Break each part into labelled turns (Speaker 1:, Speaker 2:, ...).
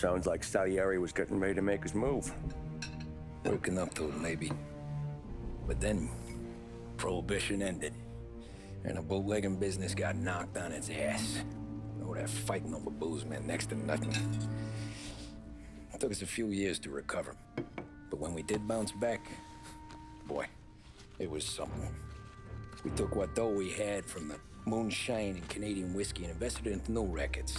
Speaker 1: Sounds like Salieri was getting ready to make his move.
Speaker 2: Working up to it, maybe. But then, Prohibition ended, and the bootlegging business got knocked on its ass. Oh, that fighting over booze meant next to nothing. It took us a few years to recover. But when we did bounce back, boy, it was something. We took what dough we had from the moonshine and Canadian whiskey and invested it into new rackets.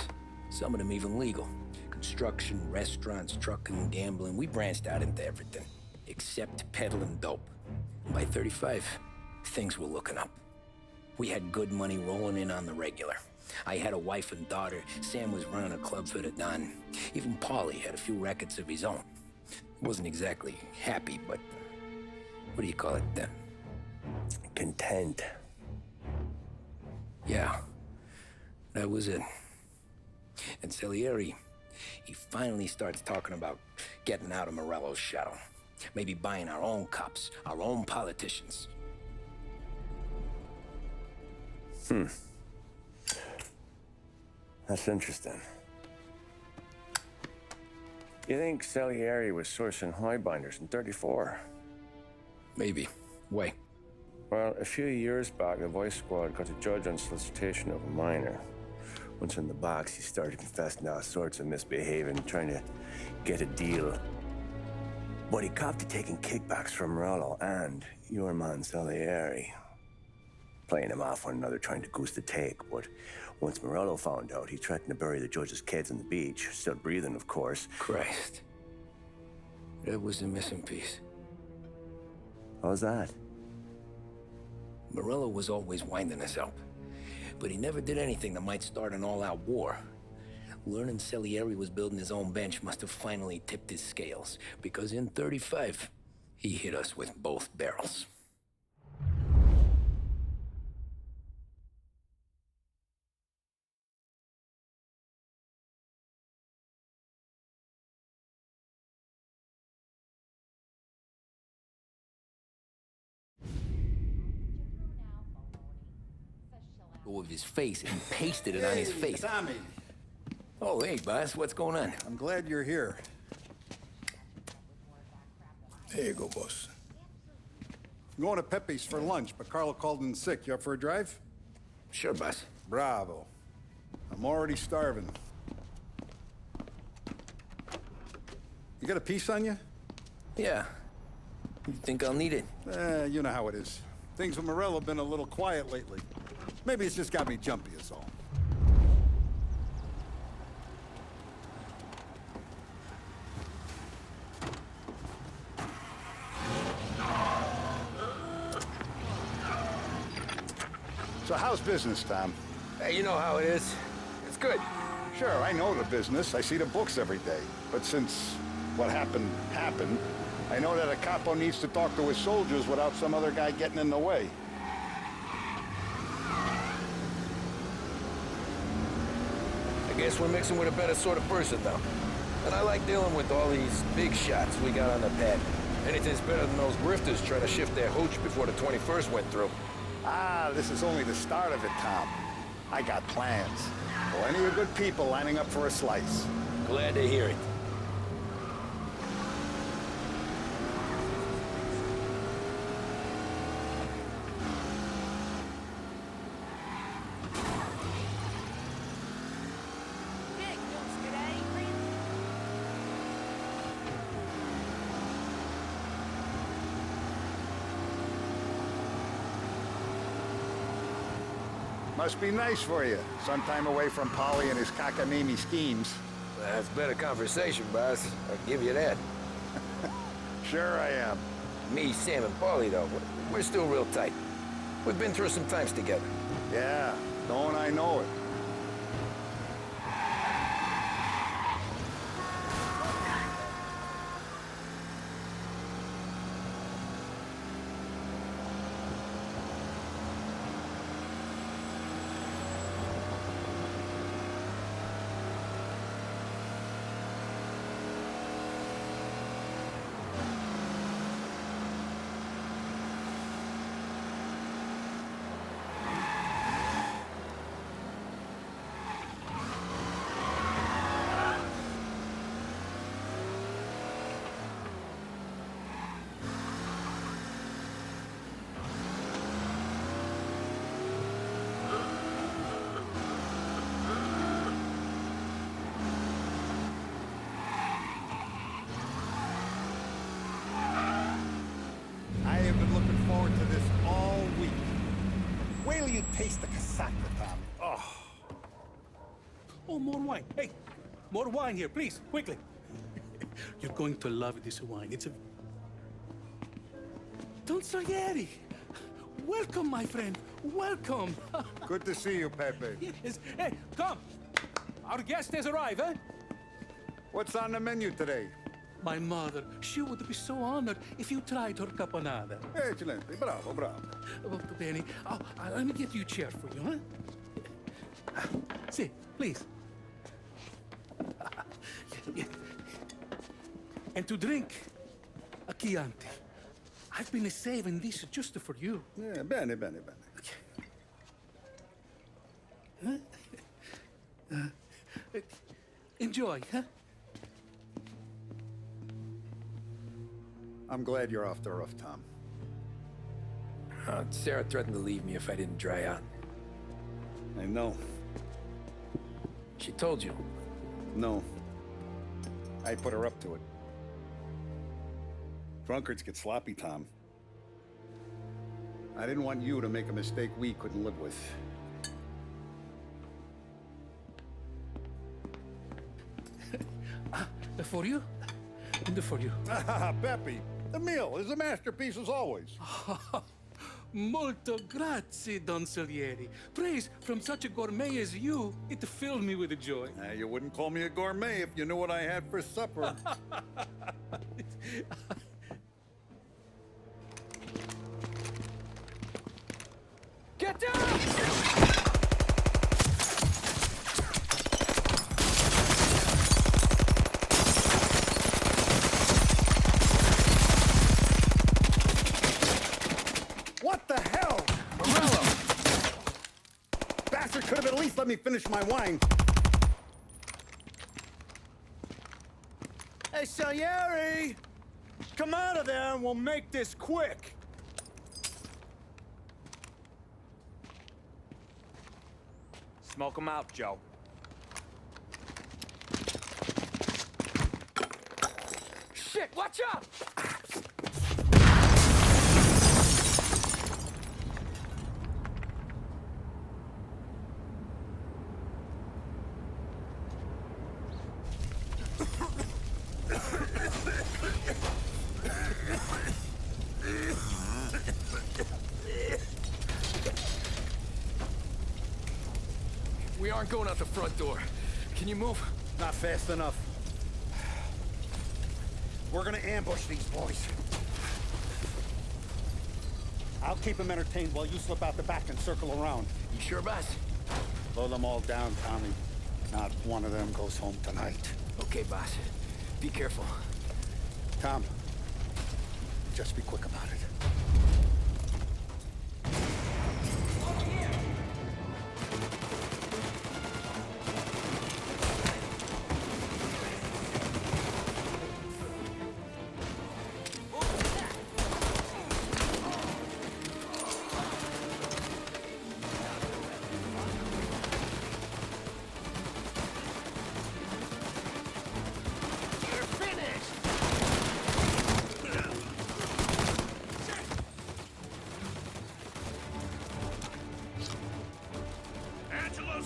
Speaker 2: Some of them even legal. Construction, restaurants, trucking, gambling. We branched out into everything, except peddling dope. And by 35, things were looking up. We had good money rolling in on the regular. I had a wife and daughter. Sam was running a club for the Don. Even Paulie had a few rackets of his own. Wasn't exactly happy, but what do you call it then?
Speaker 1: Content.
Speaker 2: Yeah, that was it. And Salieri, he finally starts talking about getting out of Morello's shadow. Maybe buying our own cops, our own politicians.
Speaker 1: That's interesting. You think Salieri was sourcing highbinders in 34?
Speaker 2: Maybe. Why?
Speaker 1: Well, a few years back, the Vice Squad got a judge on solicitation of a minor. Once in the box, he started confessing all sorts of misbehaving, trying to get a deal. But he copped to taking kickbacks from Morello and your man Salieri. Playing them off one another, trying to goose the take. But once Morello found out, he threatened to bury the judge's kids on the beach. Still breathing, of course.
Speaker 2: Christ. That was the missing piece.
Speaker 1: How's that?
Speaker 2: Morello was always winding us up. But he never did anything that might start an all-out war. Learning Salieri was building his own bench must have finally tipped his scales. Because in 35, he hit us with both barrels. Of his face and pasted it on his face.
Speaker 3: Tommy.
Speaker 2: Oh, hey, boss, what's going on?
Speaker 3: I'm glad you're here.
Speaker 4: There you go, boss.
Speaker 3: I'm going to Pepe's for lunch, but Carlo called in sick. You up for a drive?
Speaker 2: Sure, boss.
Speaker 3: Bravo. I'm already starving. You got a piece on you?
Speaker 2: Yeah. You think I'll need it?
Speaker 3: You know how it is. Things with Morello have been a little quiet lately. Maybe it's just got me jumpy is all. So how's business, Tom?
Speaker 2: Hey, you know how it is. It's good.
Speaker 3: Sure, I know the business. I see the books every day. But since what happened, I know that a capo needs to talk to his soldiers without some other guy getting in the way.
Speaker 2: I guess we're mixing with a better sort of person now. And I like dealing with all these big shots we got on the pad. Anything's better than those grifters trying to shift their hooch before the 21st went through.
Speaker 3: Ah, this is only the start of it, Tom. I got plans. Plenty of good people lining up for a slice.
Speaker 2: Glad to hear it.
Speaker 3: Must be nice for you. Some time away from Polly and his cockamamie schemes.
Speaker 2: That's better conversation, boss. I'll give you that.
Speaker 3: Sure I am.
Speaker 2: Me, Sam, and Paulie, though, we're still real tight. We've been through some times together.
Speaker 3: Yeah, don't I know it.
Speaker 5: taste the casaca, Tom. Oh. Oh, more wine. Hey, more wine here, please, quickly. You're going to love this wine. It's a... Don Salieri! Welcome, my friend. Welcome.
Speaker 3: Good to see you, Pepe.
Speaker 5: Yes. Hey, come. Our guest has arrived, eh?
Speaker 3: What's on the menu today?
Speaker 5: My mother, she would be so honored if you tried her caponata.
Speaker 3: Excellent. Bravo, bravo.
Speaker 5: Molto bene. Oh, let me get you a chair for you, huh? Sit, please. And to drink, a Chianti. I've been saving this just for you.
Speaker 3: Yeah, bene, bene, bene.
Speaker 5: Enjoy, huh?
Speaker 3: I'm glad you're off the roof, Tom.
Speaker 2: Sarah threatened to leave me if I didn't dry out.
Speaker 3: I know.
Speaker 2: She told you.
Speaker 3: No. I put her up to it. Drunkards get sloppy, Tom. I didn't want you to make a mistake we couldn't live with.
Speaker 5: For you, and for you.
Speaker 3: Pepe, the meal is a masterpiece as always.
Speaker 5: Molto grazie, Don Salieri. Praise from such a gourmet as you, it filled me with joy.
Speaker 3: You wouldn't call me a gourmet if you knew what I had for supper.
Speaker 2: Get down!
Speaker 3: What the hell?
Speaker 2: Morello!
Speaker 3: Bastard could have at least let me finish my wine.
Speaker 6: Hey, Salieri! Come out of there and we'll make this quick. Smoke 'em out, Joe.
Speaker 2: Shit, watch out! We aren't going out the front door. Can you move?
Speaker 3: Not fast enough. We're gonna ambush these boys. I'll keep them entertained while you slip out the back and circle around.
Speaker 2: You sure, boss?
Speaker 3: Blow them all down, Tommy. Not one of them goes home tonight.
Speaker 2: Okay, boss. Be careful.
Speaker 3: Tom, just be quick about it.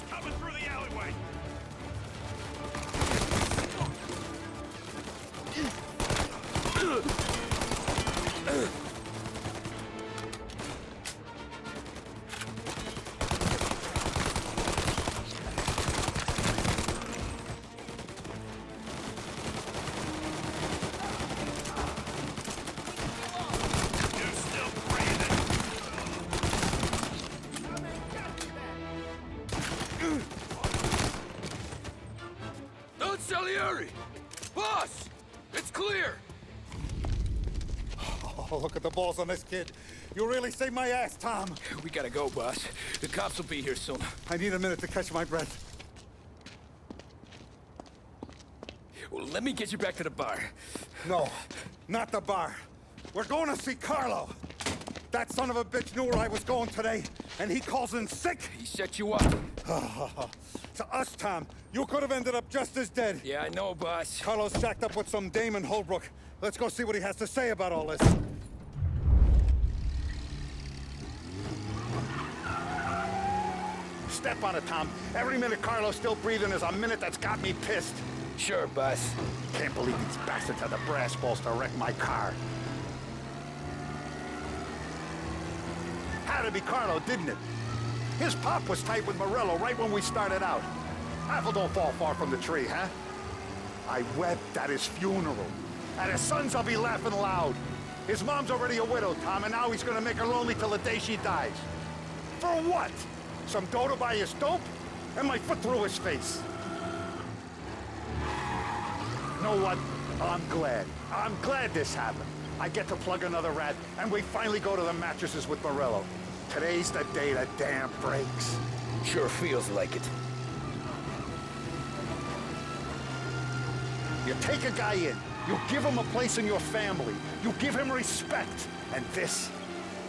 Speaker 7: Coming through the alleyway!
Speaker 2: Salieri! Boss! It's clear!
Speaker 3: Oh, look at the balls on this kid. You really saved my ass, Tom.
Speaker 2: We gotta go, boss. The cops will be here soon.
Speaker 3: I need a minute to catch my breath.
Speaker 2: Well, let me get you back to the bar.
Speaker 3: No, not the bar. We're going to see Carlo. That son of a bitch knew where I was going today, and he calls in sick.
Speaker 2: He set you up.
Speaker 3: To us, Tom, you could have ended up just as dead.
Speaker 2: Yeah, I know, boss.
Speaker 3: Carlo's shacked up with some dame in Holbrook. Let's go see what he has to say about all this. step on it, Tom. Every minute Carlo's still breathing is a minute that's got me pissed.
Speaker 2: Sure, boss.
Speaker 3: Can't believe these bastards had the brass balls to wreck my car. Had to be Carlo, didn't it? His pop was tight with Morello right when we started out. Apple don't fall far from the tree, huh? I wept at his funeral. At his son's, I'll be laughing loud. His mom's already a widow, Tom, and now he's gonna make her lonely till the day she dies. For what? Some dough to buy his dope? And my foot through his face. You know what? I'm glad. I'm glad this happened. I get to plug another rat, and we finally go to the mattresses with Morello. Today's the day the dam breaks.
Speaker 2: Sure feels like it.
Speaker 3: You take a guy in, you give him a place in your family, you give him respect, and this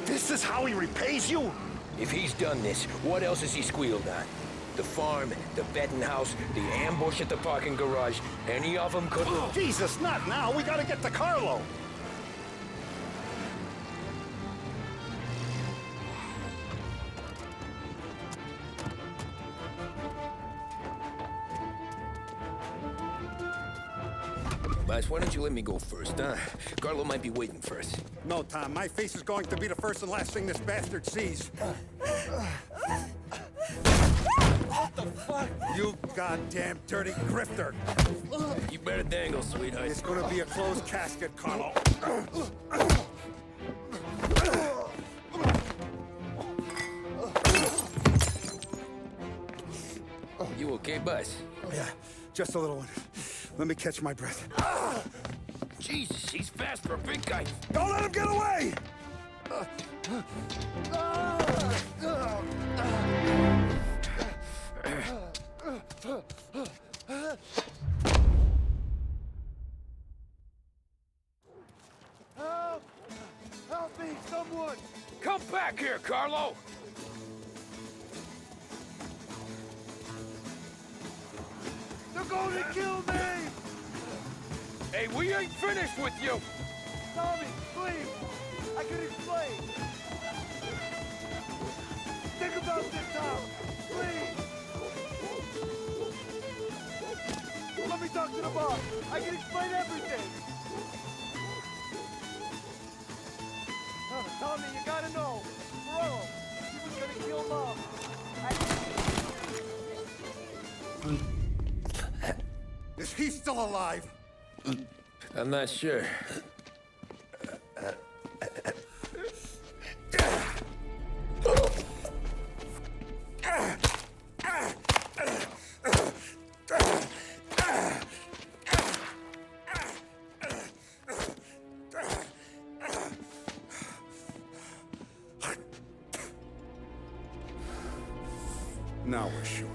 Speaker 3: is how he repays you?
Speaker 2: If he's done this, what else has he squealed on? The farm, the betting house, the ambush at the parking garage, any of them could...
Speaker 3: Oh, Jesus, not now! We gotta get to Carlo!
Speaker 2: Boss, why don't you let me go first, huh? Carlo might be waiting for us.
Speaker 3: No, Tom, my face is going to be the first and last thing this bastard sees. What the fuck? You goddamn dirty grifter!
Speaker 2: You better dangle, sweetheart.
Speaker 3: It's gonna be a closed casket, Carlo.
Speaker 2: You okay, boss?
Speaker 3: Yeah, just a little one. Let me catch my breath.
Speaker 2: Jesus, he's fast for a big guy.
Speaker 3: Don't let him get away!
Speaker 6: Help! Help me, someone!
Speaker 2: Come back here, Carlo!
Speaker 6: They're going to kill me!
Speaker 2: Hey, we ain't finished with you!
Speaker 6: Tommy, please! I can explain! Think about this, Tom! Please! Let me talk to the boss! I can explain everything! Tommy, you gotta know! Morello, he was gonna kill Mom!
Speaker 3: Is he still alive?
Speaker 2: I'm not sure.
Speaker 3: Now we're sure.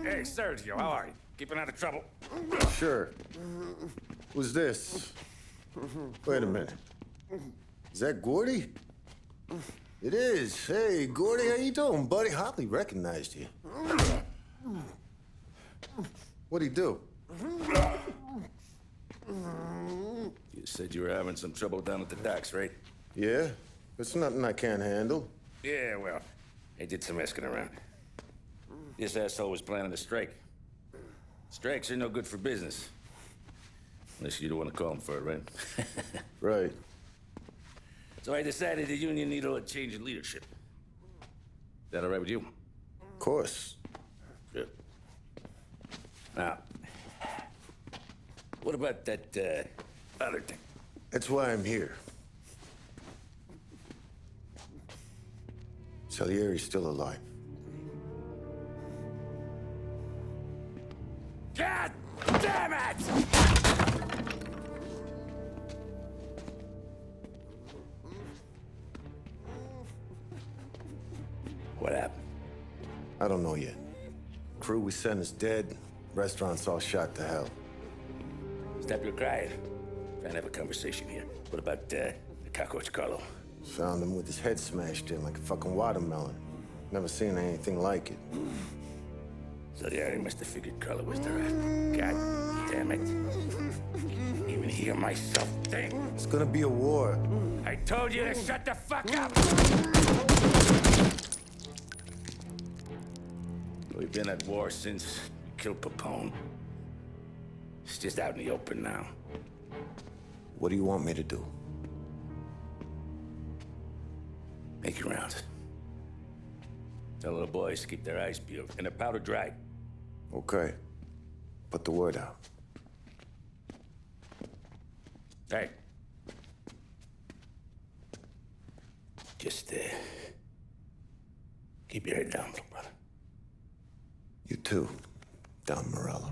Speaker 7: Hey, Sergio, how are you? Keeping out of trouble?
Speaker 4: Sure. Who's this? Wait a minute. Is that Gordy? It is. Hey, Gordy, how you doing, buddy? Hardly recognized you. What'd he do?
Speaker 7: You said you were having some trouble down at the docks, right?
Speaker 4: Yeah? It's nothing I can't handle.
Speaker 7: Yeah, well, I did some asking around. This asshole was planning a strike. Strikes are no good for business. Unless you don't want to call him for it, right?
Speaker 4: Right.
Speaker 7: So I decided the union needed a change in leadership. Is that all right with you?
Speaker 4: Of course.
Speaker 7: Good. Now, what about that, other thing?
Speaker 4: That's why I'm here. Salieri's still alive.
Speaker 7: God damn it! What happened?
Speaker 4: I don't know yet. Crew we sent is dead. Restaurant's all shot to hell.
Speaker 7: Stop your crying. Trying to have a conversation here. What about, the cockroach Carlo?
Speaker 4: Found him with his head smashed in like a fucking watermelon. Never seen anything like it.
Speaker 7: So the Ari must have figured Carlo was the rat. God damn it. Even didn't hear myself think.
Speaker 4: It's gonna be a war.
Speaker 7: I told you to shut the fuck up! We've been at war since we killed Papone. It's just out in the open now.
Speaker 4: What do you want me to do?
Speaker 7: Make your rounds. Tell the boys to keep their eyes peeled and their powder dry.
Speaker 4: Okay. Put the word out.
Speaker 7: Hey. Just, keep your head down, little brother.
Speaker 4: You too, Don Morello.